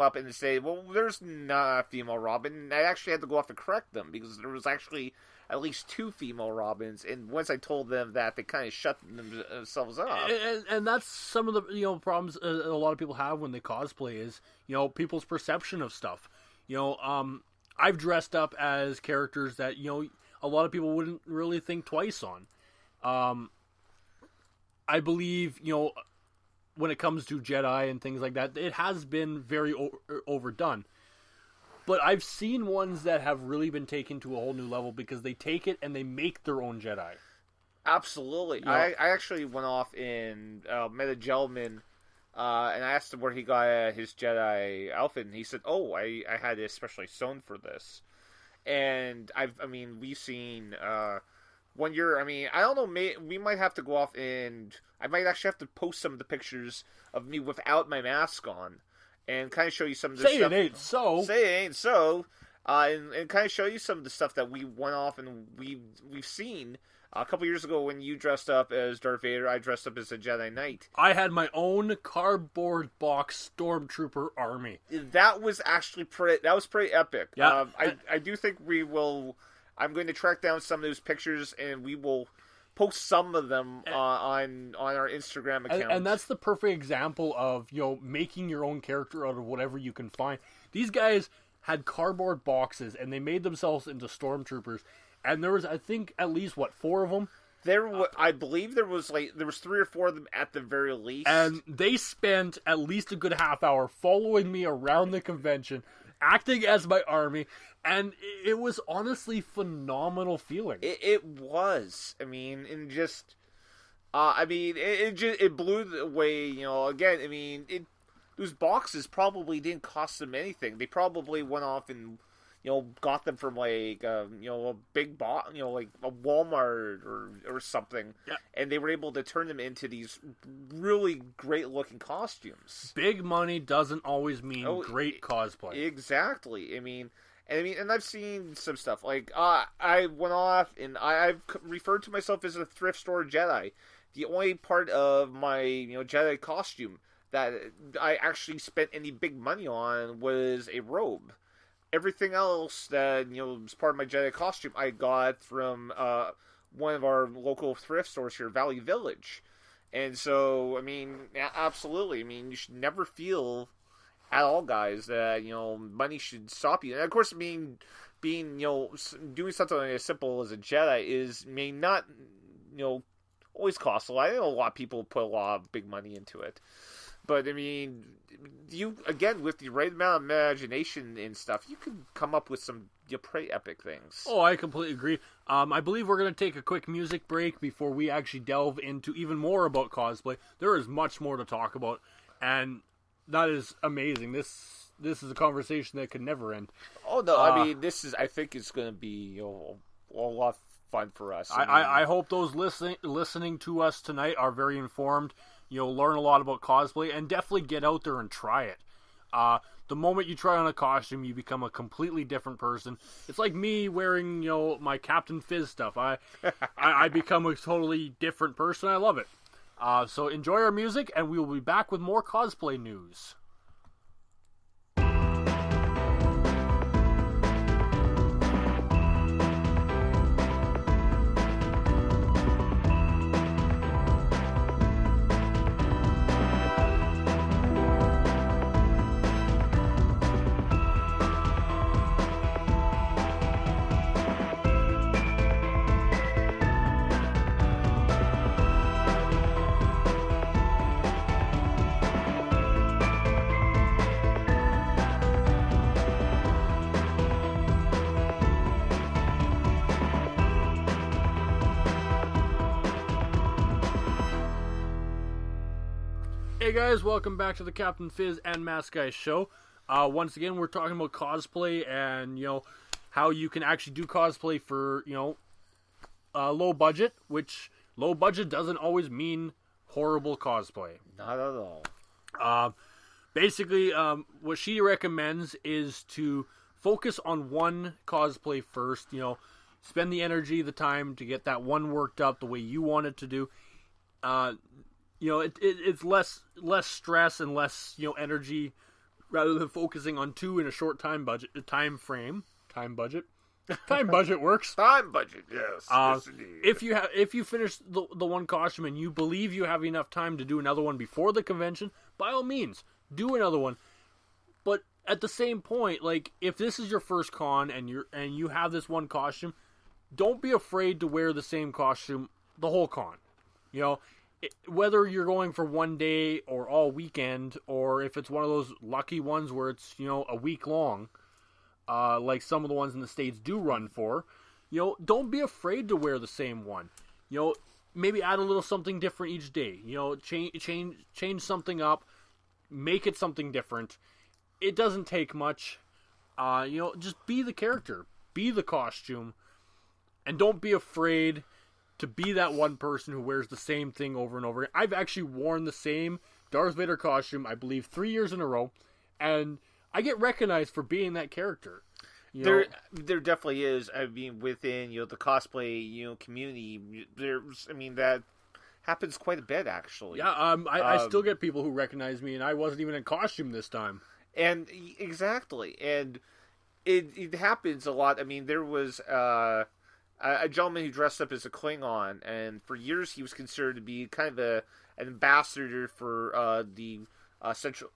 came up and say, well, there's not a female Robin. And I actually had to go off and correct them because there was actually at least 2 female Robins. And once I told them that, they kind of shut themselves up. And that's some of the problems a lot of people have when they cosplay is, people's perception of stuff. I've dressed up as characters that, a lot of people wouldn't really think twice on. I believe, when it comes to Jedi and things like that, it has been very overdone. But I've seen ones that have really been taken to a whole new level because they take it and they make their own Jedi. Absolutely. I actually went off and met a gentleman, and I asked him where he got his Jedi outfit, and he said, "Oh, I had it especially sewn for this." And we've seen one year. I don't know. We might have to go off and I might actually have to post some of the pictures of me without my mask on, and kind of show you some of the stuff. Say it ain't so. Say it ain't so. And kind of show you some of the stuff that we went off and we've seen. A couple years ago, when you dressed up as Darth Vader, I dressed up as a Jedi Knight. I had my own cardboard box stormtrooper army. That was actually pretty epic. Yeah. I do think we will. I'm going to track down some of those pictures, and we will post some of them on our Instagram account. And that's the perfect example of making your own character out of whatever you can find. These guys had cardboard boxes, and they made themselves into stormtroopers. And there was, I think, at least, 4 of them? I believe there was 3 or 4 of them at the very least. And they spent at least a good half hour following me around the convention, acting as my army, and it was honestly phenomenal feeling. It was. It blew away, again, those boxes probably didn't cost them anything. They probably went off and got them from a big box, like a Walmart or something, yeah. And they were able to turn them into these really great looking costumes. Big money doesn't always mean great cosplay. Exactly. And I've seen some stuff like I went off and I've referred to myself as a thrift store Jedi. The only part of my Jedi costume that I actually spent any big money on was a robe. Everything else that was part of my Jedi costume, I got from one of our local thrift stores here, Valley Village. And so, absolutely. You should never feel at all, guys, that money should stop you. And of course, doing something as simple as a Jedi may not always cost a lot. I know a lot of people put a lot of big money into it. But, you, again, with the right amount of imagination and stuff, you can come up with some pretty epic things. Oh, I completely agree. I believe we're going to take a quick music break before we actually delve into even more about cosplay. There is much more to talk about, and that is amazing. This is a conversation that could never end. Oh, no, I think it's going to be a lot of fun for us. I hope those listening to us tonight are very informed. Learn a lot about cosplay, and definitely get out there and try it. The moment you try on a costume, you become a completely different person. It's like me wearing, my Captain Fizz stuff. I become a totally different person. I love it. So enjoy our music, and we will be back with more cosplay news. Hey guys, welcome back to the Captain Fizz and Mask Guy show. Once again, we're talking about cosplay and, how you can actually do cosplay for, low budget, which low budget doesn't always mean horrible cosplay. Not at all. Basically, what she recommends is to focus on one cosplay first, spend the energy, the time to get that one worked up the way you want it to do. It's less stress and less, energy rather than focusing on 2 in a short time budget. Time budget works. Time budget, yes. Yes, indeed. If you finish the one costume and you believe you have enough time to do another one before the convention, by all means, do another one. But at the same point, like, if this is your first con and you have this one costume, don't be afraid to wear the same costume the whole con. You know, whether you're going for one day or all weekend, or if it's one of those lucky ones where it's, you know, a week long, like some of the ones in the States do run for, you know, don't be afraid to wear the same one. You know, maybe add a little something different each day. You know, change something up, make it something different. It doesn't take much. You know, just be the character, be the costume, and don't be afraid to be that one person who wears the same thing over and over again. I've actually worn the same Darth Vader costume, I believe, 3 years in a row, and I get recognized for being that character. There definitely is. I mean, within the cosplay community, that happens quite a bit, actually. Yeah, I still get people who recognize me, and I wasn't even in costume this time. And exactly, and it happens a lot. I mean, there was a gentleman who dressed up as a Klingon, and for years he was considered to be kind of an ambassador for the Central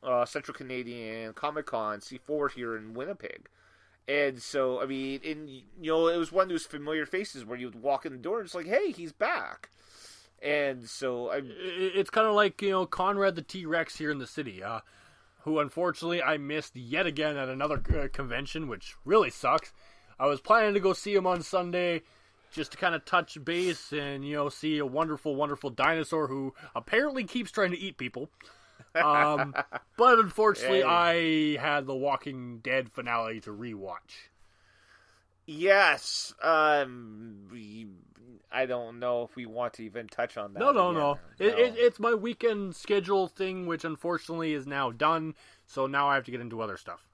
Canadian Comic Con C4 here in Winnipeg. And so, I mean, it was one of those familiar faces where you would walk in the door and it's like, hey, he's back. And so, it's kind of like, Conrad the T-Rex here in the city, who unfortunately I missed yet again at another convention, which really sucks. I was planning to go see him on Sunday just to kind of touch base and, see a wonderful, wonderful dinosaur who apparently keeps trying to eat people. But unfortunately, I had the Walking Dead finale to rewatch. Yes. I don't know if we want to even touch on that. No. It's my weekend schedule thing, which unfortunately is now done. So now I have to get into other stuff.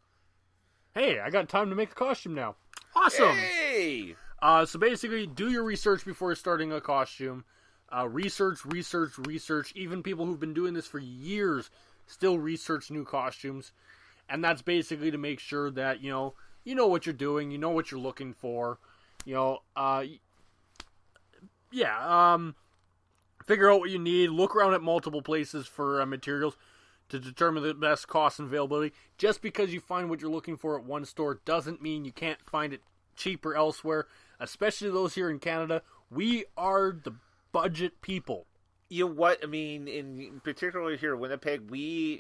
Hey, I got time to make a costume now. Awesome. Hey. So basically, do your research before starting a costume. Research. Even people who've been doing this for years still research new costumes. And that's basically to make sure that, you know what you're doing, you know what you're looking for. Figure out what you need, look around at multiple places for materials to determine the best cost and availability. Just because you find what you're looking for at one store doesn't mean you can't find it cheaper elsewhere, especially those here in Canada. We are the budget people. You know what? I mean, particularly here in Winnipeg, we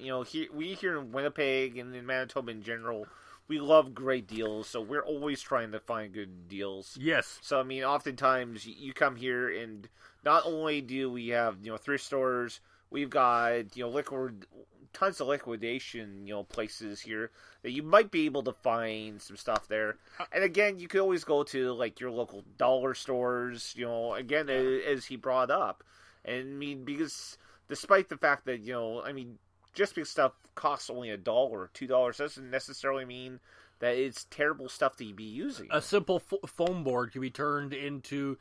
here in Winnipeg and in Manitoba in general, we love great deals, so we're always trying to find good deals. Yes. So, I mean, oftentimes you come here and not only do we have, thrift stores, we've got, tons of liquidation, places here that you might be able to find some stuff there. And again, you could always go to, like, your local dollar stores, again, as he brought up. And, I mean, because despite the fact that, just because stuff costs only $1 or $2 doesn't necessarily mean that it's terrible stuff to be using. A simple foam board can be turned into,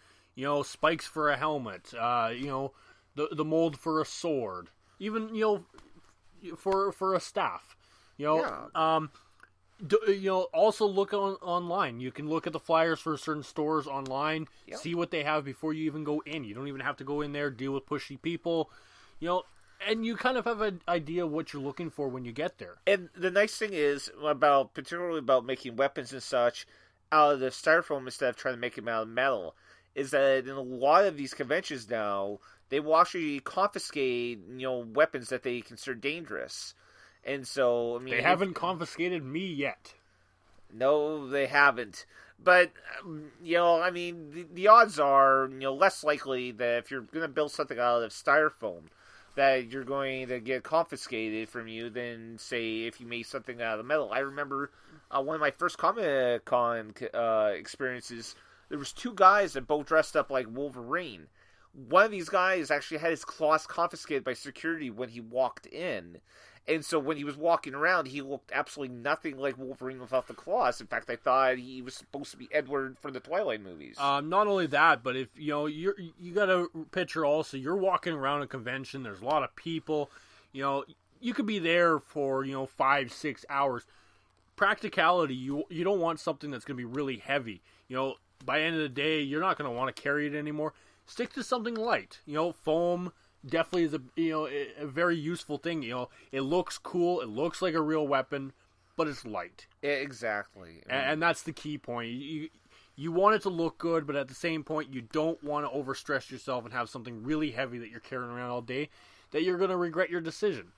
spikes for a helmet, the mold for a sword, even, for a staff, also look online. You can look at the flyers for certain stores online, see what they have before you even go in. You don't even have to go in there, deal with pushy people, and you kind of have an idea of what you're looking for when you get there. And the nice thing is, particularly about making weapons and such out of the styrofoam instead of trying to make them out of metal, is that in a lot of these conventions now, they will actually confiscate, weapons that they consider dangerous. And so, I mean... They haven't confiscated me yet. No, they haven't. But, the odds are, less likely that if you're going to build something out of styrofoam, that you're going to get confiscated from you than, say, if you made something out of metal. I remember one of my first Comic-Con experiences, there was 2 guys that both dressed up like Wolverine. One of these guys actually had his claws confiscated by security when he walked in. And so when he was walking around, he looked absolutely nothing like Wolverine without the claws. In fact, I thought he was supposed to be Edward from the Twilight movies. Not only that, but if you got to picture also, you're walking around a convention, there's a lot of people, you could be there for 5-6 hours. Practicality, you don't want something that's going to be really heavy. By the end of the day, you're not going to want to carry it anymore. Stick to something light. Foam definitely is a very useful thing. It looks cool. It looks like a real weapon, but it's light. Exactly. And that's the key point. You want it to look good, but at the same point, you don't want to overstress yourself and have something really heavy that you're carrying around all day that you're going to regret your decision.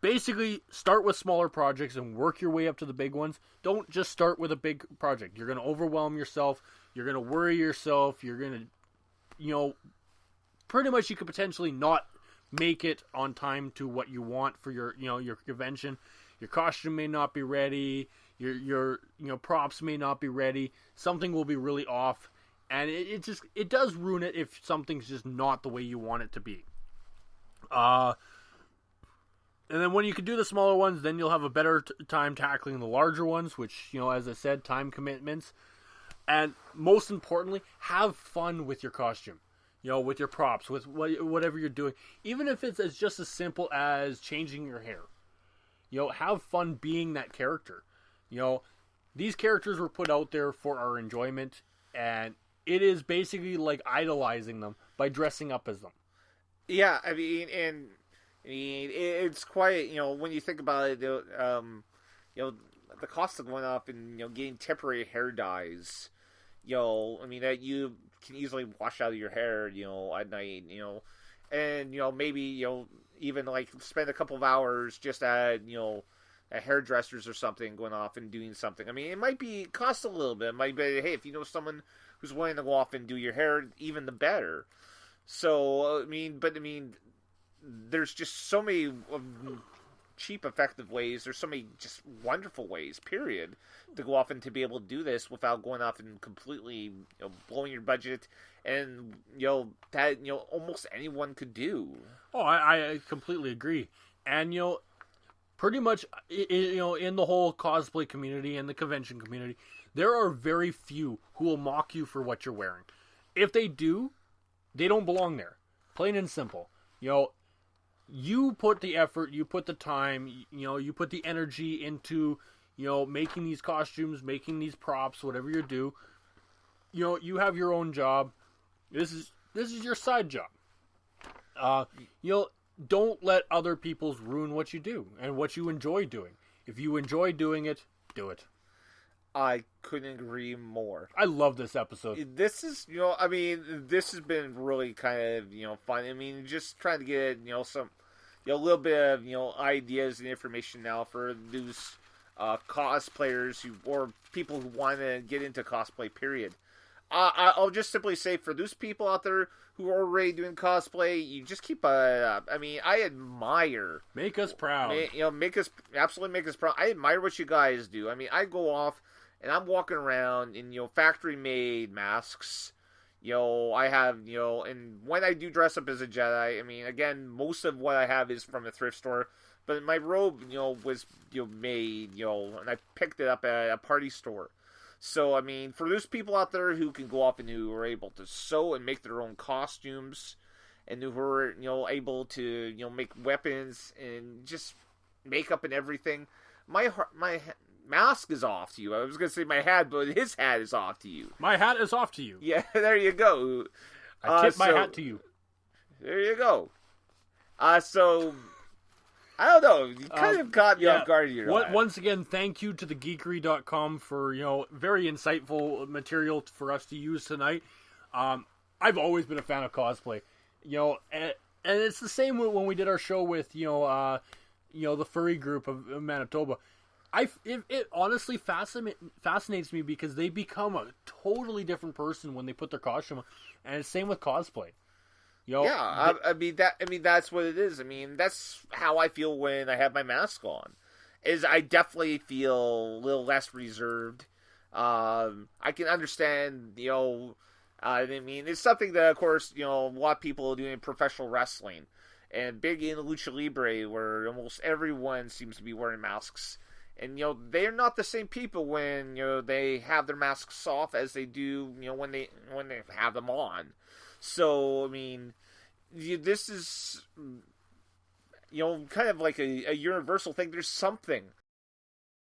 Basically, start with smaller projects and work your way up to the big ones. Don't just start with a big project. You're going to overwhelm yourself. You're going to worry yourself. You're going to, pretty much you could potentially not make it on time to what you want for your convention. Your costume may not be ready. Your props may not be ready. Something will be really off. And it does ruin it if something's just not the way you want it to be. And then when you can do the smaller ones, then you'll have a better time tackling the larger ones, which, as I said, time commitments. And most importantly, have fun with your costume. With your props, with whatever you're doing. Even if it's just as simple as changing your hair. Have fun being that character. These characters were put out there for our enjoyment, and it is basically like idolizing them by dressing up as them. Yeah, I mean, it's quite, when you think about it, the cost of going up and, getting temporary hair dyes, that you can easily wash out of your hair, at night, and, maybe, even, like, spend a couple of hours just at, at hairdressers or something, going off and doing something. I mean, it might cost a little bit. It might be, hey, if you know someone who's willing to go off and do your hair, even the better. So, there's just so many cheap, effective ways. There's so many just wonderful ways, period, to go off and to be able to do this without going off and completely blowing your budget. And, that, almost anyone could do. Oh, I completely agree. And, pretty much, in the whole cosplay community and the convention community, there are very few who will mock you for what you're wearing. If they do, they don't belong there. Plain and simple. You put the effort, you put the time, you put the energy into, making these costumes, making these props, whatever you do. You have your own job. This is your side job. Don't let other people's ruin what you do and what you enjoy doing. If you enjoy doing it, do it. I couldn't agree more. I love this episode. This is, this has been really kind of, fun. I mean, just trying to get, some, a little bit of, ideas and information now for those cosplayers or people who want to get into cosplay, period. I'll just simply say, for those people out there who are already doing cosplay, you just keep I admire. Make us proud. Make us proud. I admire what you guys do. I mean, I go off and I'm walking around in, factory made masks. I have, and when I do dress up as a Jedi, I mean, again, most of what I have is from a thrift store, but my robe, was, made, and I picked it up at a party store. So, I mean, for those people out there who can go off and who are able to sew and make their own costumes, and who are, able to, make weapons and just makeup and everything, my mask is off to you. I was going to say my hat, but his hat is off to you. My hat is off to you. Yeah, there you go. I tip my hat to you. There you go. So, I don't know. You kind of caught me off guard here. Once again, thank you to thegeekery.com for, very insightful material for us to use tonight. I've always been a fan of cosplay. And it's the same when we did our show with, the furry group of Manitoba. It honestly fascinates me because they become a totally different person when they put their costume on. And it's same with cosplay. That's what it is. I mean, that's how I feel when I have my mask on. Is I definitely feel a little less reserved. I can understand, it's something that, of course, a lot of people are doing in professional wrestling. And big in Lucha Libre, where almost everyone seems to be wearing masks. And, they're not the same people when, they have their masks off as they do, when they have them on. So, I mean, this is, kind of like a universal thing. There's something